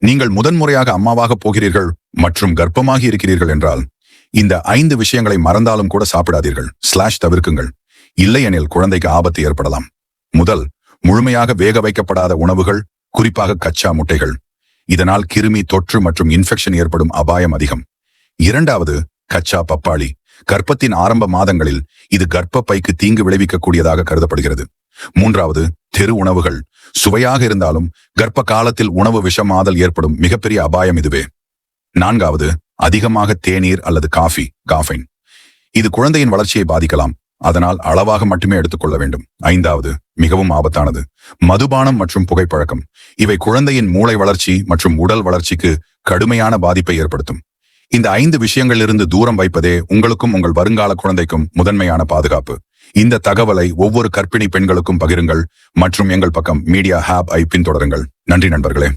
நீங்கள் முதன்முறையாக அம்மாவாக போகிறீர்கள் மற்றும் கர்ப்பமாகி இருக்கிறீர்கள் என்றால் இந்த 5 விஷயங்களை மறந்தாலும் கூட சாப்பிடாதீர்கள் தவிர்க்குங்கள். இல்லையெனில் குழந்தைக்கு ஆபத்து ஏற்படலாம். முதல், முழுமையாக வேக வைக்கப்படாத உணவுகள், குறிப்பாக கச்சா முட்டைகள். இதனால் கிருமி தொற்று மற்றும் இன்ஃபெக்ஷன் ஏற்படும் அபாயம் அதிகம். இரண்டாவது, கச்சா பப்பாளி. கர்ப்பத்தின் ஆரம்ப மாதங்களில் இது கர்ப்பப்பைக்கு தீங்கு விளைவிக்கக்கூடியதாக கருதப்படுகிறது. மூன்றாவது, தெரு உணவுகள். சுவையாக இருந்தாலும் கர்ப்ப காலத்தில் உணவு விஷமாதல் ஏற்படும் மிகப்பெரிய அபாயம் இதுவே. நான்காவது, அதிகமாக தேநீர் அல்லது காஃபைன். இது குழந்தையின் வளர்ச்சியை பாதிக்கலாம். அதனால் அளவாக மட்டுமே எடுத்துக்கொள்ள வேண்டும். ஐந்தாவது, மிகவும் ஆபத்தானது, மதுபானம் மற்றும் புகைப்பழக்கம். இவை குழந்தையின் மூளை வளர்ச்சி மற்றும் உடல் வளர்ச்சிக்கு கடுமையான பாதிப்பை ஏற்படுத்தும். இந்த 5 விஷயங்களிலிருந்து தூரம் வைப்பதே உங்களுக்கும் உங்கள் வருங்கால குழந்தைக்கும் முதன்மையான பாதுகாப்பு. இந்த தகவலை ஒவ்வொரு கர்ப்பிணி பெண்களுக்கும் பகிருங்கள் மற்றும் எங்கள் பக்கம் மீடியா ஹாப் ஐ பின்தொடருங்கள். நன்றி நண்பர்களே.